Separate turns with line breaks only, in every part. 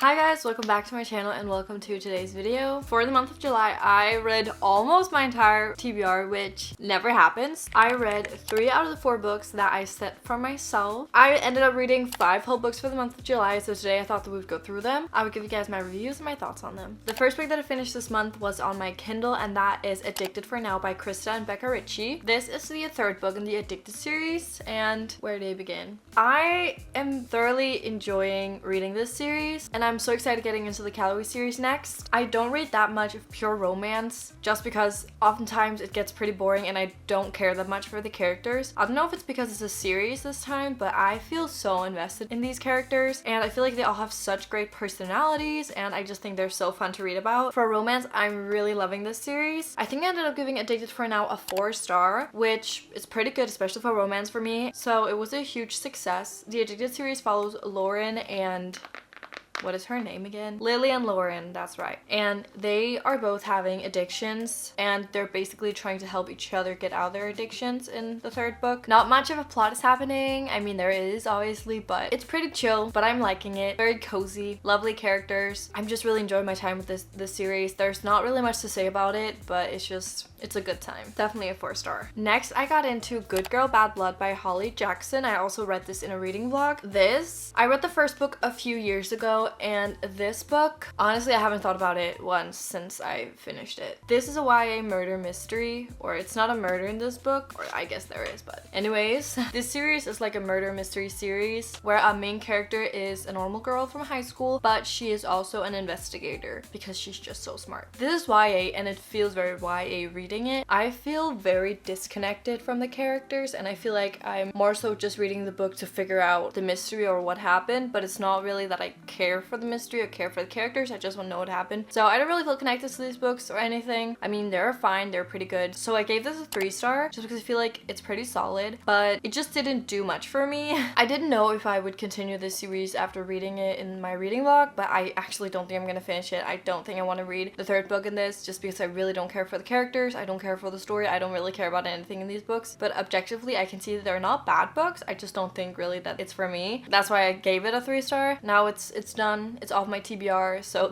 Hi guys, welcome back to my channel and welcome to today's video. For the month of July, I read almost my entire TBR, which never happens. I read 3 out of the 4 books that I set for myself. I ended up reading 5 whole books for the month of July, so today I thought that we would go through them. I would give you guys my reviews and my thoughts on them. The first book that I finished this month was on my Kindle, and that is Addicted for Now by Krista and Becca Ritchie. This is the 3rd book in the Addicted series, and where do I begin? I am thoroughly enjoying reading this series, and I'm so excited getting into the Calorie series next. I don't read that much of pure romance just because oftentimes it gets pretty boring and I don't care that much for the characters. I don't know if it's because it's a series this time, but I feel so invested in these characters and I feel like they all have such great personalities and I just think they're so fun to read about. For romance, I'm really loving this series. I think I ended up giving Addicted for Now a 4-star, which is pretty good, especially for romance for me. So it was a huge success. The Addicted series follows Lauren and what is her name again? Lily and Lauren, that's right. And they are both having addictions and they're basically trying to help each other get out of their addictions in the 3rd book. Not much of a plot is happening. I mean, there is obviously, but it's pretty chill, but I'm liking it. Very cozy, lovely characters. I'm just really enjoying my time with this series. There's not really much to say about it, but it's a good time. Definitely a 4-star. Next, I got into Good Girl, Bad Blood by Holly Jackson. I also read this in a reading vlog. I read the 1st book a few years ago, and this book, honestly, I haven't thought about it once since I finished it. This is a YA murder mystery, or it's not a murder in this book, or I guess there is, but anyways, this series is like a murder mystery series where a main character is a normal girl from high school, but she is also an investigator because she's just so smart. This is YA and it feels very YA reading it. I feel very disconnected from the characters and I feel like I'm more so just reading the book to figure out the mystery or what happened, but it's not really that I care for the mystery or care for the characters. I just want to know what happened. So I don't really feel connected to these books or anything. I mean, they're fine, they're pretty good. So I gave this a 3-star just because I feel like it's pretty solid, but it just didn't do much for me. I didn't know if I would continue this series after reading it in my reading vlog, but I actually don't think I'm gonna finish it. I don't think I want to read the 3rd book in this just because I really don't care for the characters. I don't care for the story. I don't really care about anything in these books, but objectively I can see that they're not bad books. I just don't think really that it's for me. That's why I gave it a 3-star. Now it's done. It's off my TBR, so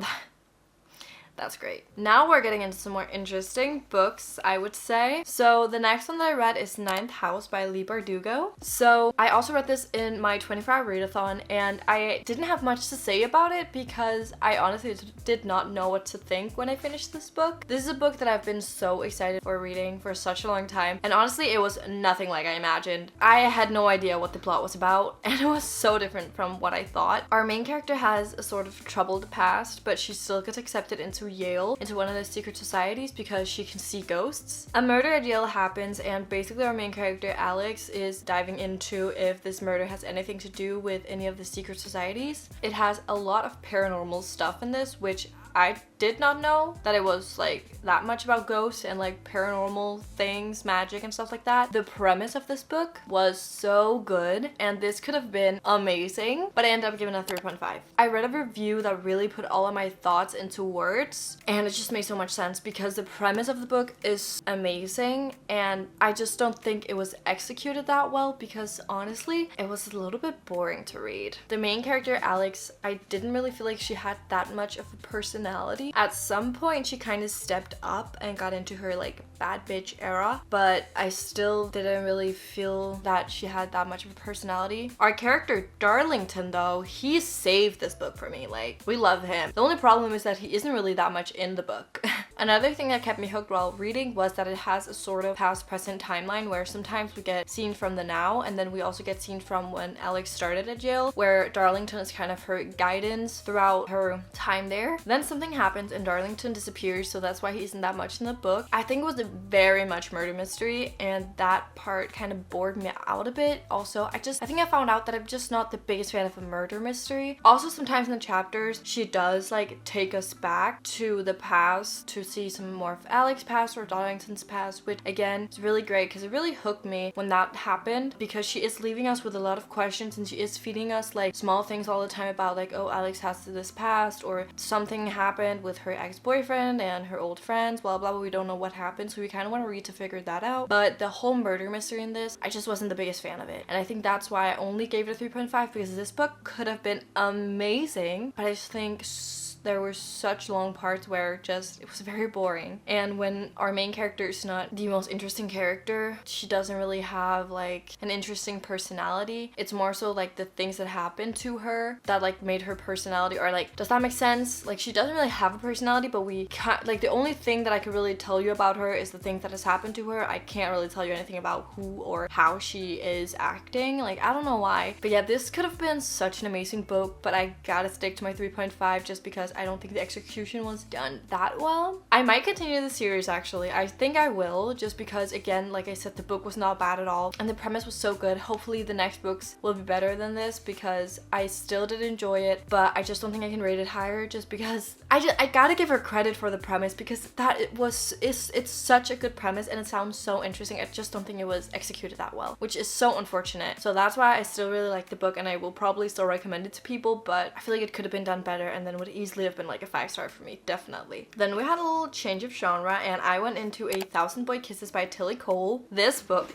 that's great. Now we're getting into some more interesting books, I would say. So the next one that I read is 9th House by Leigh Bardugo. So I also read this in my 24-hour readathon and I didn't have much to say about it because I honestly did not know what to think when I finished this book. This is a book that I've been so excited for reading for such a long time, and honestly it was nothing like I imagined. I had no idea what the plot was about and it was so different from what I thought. Our main character has a sort of troubled past, but she still gets accepted into Yale, into one of the secret societies because she can see ghosts. A murder at Yale happens and basically our main character Alex is diving into if this murder has anything to do with any of the secret societies. It has a lot of paranormal stuff in this, which I did not know that it was like that much about ghosts and like paranormal things, magic and stuff like that. The premise of this book was so good and this could have been amazing, but I ended up giving it a 3.5. I read a review that really put all of my thoughts into words and it just made so much sense because the premise of the book is amazing and I just don't think it was executed that well because honestly it was a little bit boring to read. The main character Alex, I didn't really feel like she had that much of a personality. At some point she kind of stepped up and got into her like bad bitch era, but I still didn't really feel that she had that much of a personality. Our character Darlington though, he saved this book for me. Like, we love him. The only problem is that he isn't really that much in the book. Another thing that kept me hooked while reading was that it has a sort of past-present timeline where sometimes we get scenes from the now and then we also get scenes from when Alex started at jail, where Darlington is kind of her guidance throughout her time there. Then something happens and Darlington disappears, so that's why he isn't that much in the book. I think it was a very much murder mystery and that part kind of bored me out a bit. Also, I think I found out that I'm just not the biggest fan of a murder mystery. Also, sometimes in the chapters she does like take us back to the past to would see some more of Alex's past or Darlington's past, which again is really great because it really hooked me when that happened, because she is leaving us with a lot of questions and she is feeding us like small things all the time about like, oh, Alex has this past, or something happened with her ex-boyfriend and her old friends, blah blah blah. We don't know what happened, so we kind of want to read to figure that out. But the whole murder mystery in this, I just wasn't the biggest fan of it, and I think that's why I only gave it a 3.5, because this book could have been amazing, but I just think there were such long parts where just it was very boring. And when our main character is not the most interesting character, she doesn't really have like an interesting personality. It's more so like the things that happened to her that like made her personality, or like, does that make sense? Like, she doesn't really have a personality, but we can't, like, the only thing that I could really tell you about her is the things that has happened to her. I can't really tell you anything about who or how she is acting. Like, I don't know why. But yeah, this could have been such an amazing book, but I gotta stick to my 3.5 just because I don't think the execution was done that well. I might continue the series actually. I think I will, just because again, like I said, the book was not bad at all and the premise was so good. Hopefully the next books will be better than this, because I still did enjoy it, but I just don't think I can rate it higher, just because I gotta give her credit for the premise, because it's such a good premise and it sounds so interesting. I just don't think it was executed that well, which is so unfortunate. So that's why I still really like the book and I will probably still recommend it to people, but I feel like it could have been done better and then would easily have been like a 5-star for me, definitely. Then we had a little change of genre and I went into A Thousand Boy Kisses by Tilly Cole. This book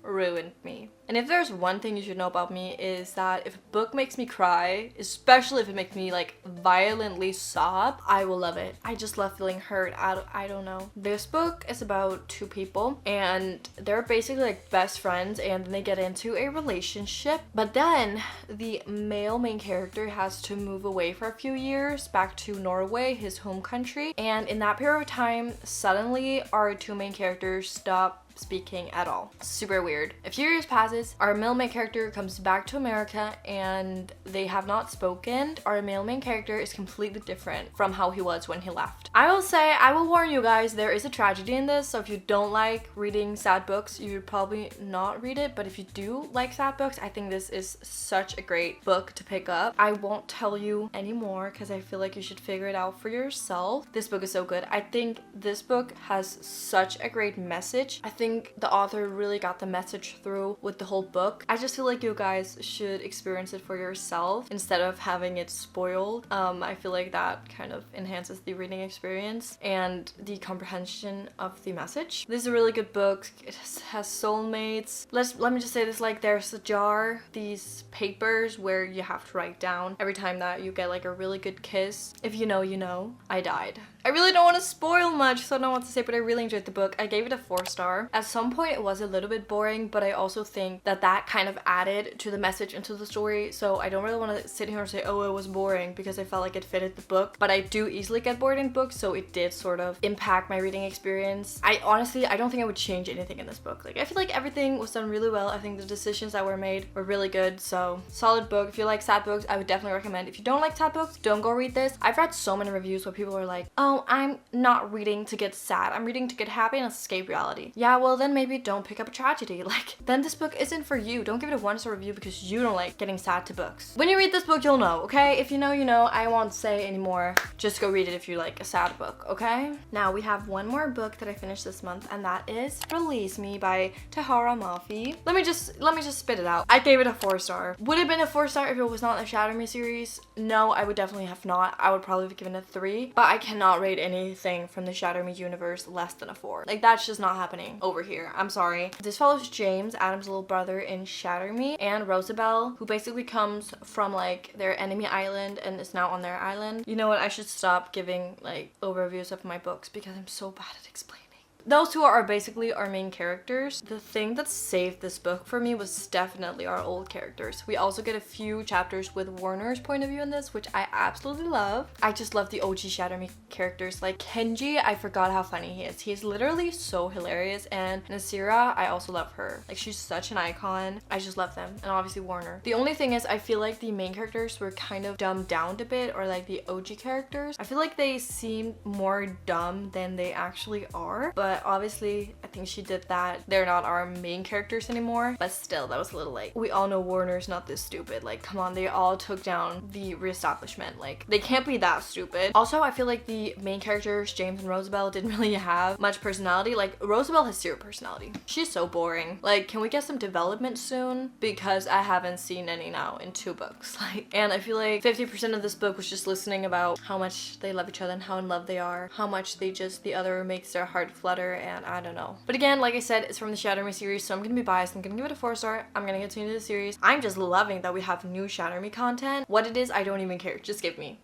ruined me. And if there's one thing you should know about me, is that if a book makes me cry, especially if it makes me like violently sob, I will love it. I just love feeling hurt. I don't know. This book is about two people and they're basically like best friends, and then they get into a relationship, but then the male main character has to move away for a few years back to Norway, his home country, and in that period of time suddenly our two main characters stop speaking at all. Super weird. A few years passes, our male main character comes back to America and they have not spoken. Our male main character is completely different from how he was when he left. I will warn you guys, there is a tragedy in this, so if you don't like reading sad books, you would probably not read it, but if you do like sad books, I think this is such a great book to pick up. I won't tell you anymore because I feel like you should figure it out for yourself. This book is so good. I think this book has such a great message. I think the author really got the message through with the whole book. I just feel like you guys should experience it for yourself instead of having it spoiled. I feel like that kind of enhances the reading experience and the comprehension of the message. This is a really good book. It has soulmates. Let me just say this, like, there's a jar, these papers where you have to write down every time that you get like a really good kiss. If you know, you know. I died. I really don't want to spoil much, so I don't know what to say, but I really enjoyed the book. I gave it a 4-star. At some point it was a little bit boring, but I also think that that kind of added to the message and to the story, so I don't really want to sit here and say, oh, it was boring, because I felt like it fitted the book. But I do easily get bored in books, so it did sort of impact my reading experience. I don't think I would change anything in this book. Like, I feel like everything was done really well. I think the decisions that were made were really good, so solid book. If you like sad books, I would definitely recommend. If you don't like sad books, don't go read this. I've read so many reviews where people are like, oh, I'm not reading to get sad, I'm reading to get happy and escape reality. Yeah, well then maybe don't pick up a tragedy. Like, then this book isn't for you. Don't give it a 1-star review because you don't like getting sad to books. When you read this book, you'll know, okay? If you know, you know. I won't say anymore. Just go read it if you like a sad book, okay? Now we have one more book that I finished this month, and that is Release Me by Tahara Mafi. Let me just spit it out. I gave it a 4-star. Would it have been a 4-star if it was not a Shatter Me series? No, I would definitely have not. I would probably have given it a 3, but I cannot rate anything from the Shatter Me universe less than a 4. Like, that's just not happening over here. I'm sorry. This follows James, Adam's little brother in Shatter Me, and Rosabelle, who basically comes from like their enemy island and is now on their island. You know what? I should stop giving like overviews of my books because I'm so bad at explaining. Those two are basically our main characters. The thing that saved this book for me was definitely our old characters. We also get a few chapters with Warner's point of view in this, which I absolutely love. I just love the OG Shatter Me characters. Like Kenji, I forgot how funny he is. He's literally so hilarious, and Nasira, I also love her. Like, she's such an icon. I just love them, and obviously Warner. The only thing is, I feel like the main characters were kind of dumbed down a bit, or like the OG characters. I feel like they seem more dumb than they actually are, but but obviously I think she did that. They're not our main characters anymore, but still, that was a little like, we all know Warner's not this stupid. Like, come on, they all took down the reestablishment. Like, they can't be that stupid. Also, I feel like the main characters, James and Rosabelle, didn't really have much personality. Like, Rosabelle has zero personality. She's so boring. Like, can we get some development soon? Because I haven't seen any now in 2 books. Like, and I feel like 50% of this book was just listening about how much they love each other and how in love they are, how much the other makes their heart flutter, and I don't know. But again, like I said, it's from the Shatter Me series, so I'm gonna be biased. I'm gonna give it a 4-star. I'm gonna continue the series. I'm just loving that we have new Shatter Me content. What it is, I don't even care. Just give me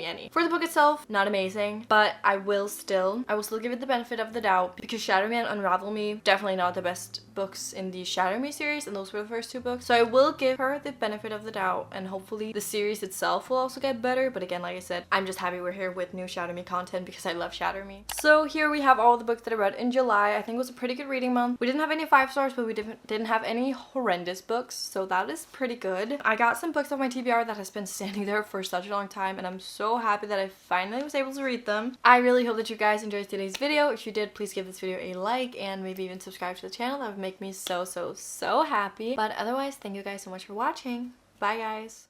any. For the book itself, not amazing, but I will still give it the benefit of the doubt, because Shatter Me and Unravel Me, definitely not the best books in the Shatter Me series, and those were the first 2 books. So I will give her the benefit of the doubt, and hopefully the series itself will also get better. But again, like I said, I'm just happy we're here with new Shatter Me content because I love Shatter Me. So here we have all the books that I read in July. I think it was a pretty good reading month. We didn't have any 5 stars, but we didn't have any horrendous books, so that is pretty good. I got some books off my TBR that has been standing there for such a long time, and I'm so happy that I finally was able to read them. I really hope that you guys enjoyed today's video. If you did, please give this video a like and maybe even subscribe to the channel. That would make me so happy. But otherwise, thank you guys so much for watching. Bye guys.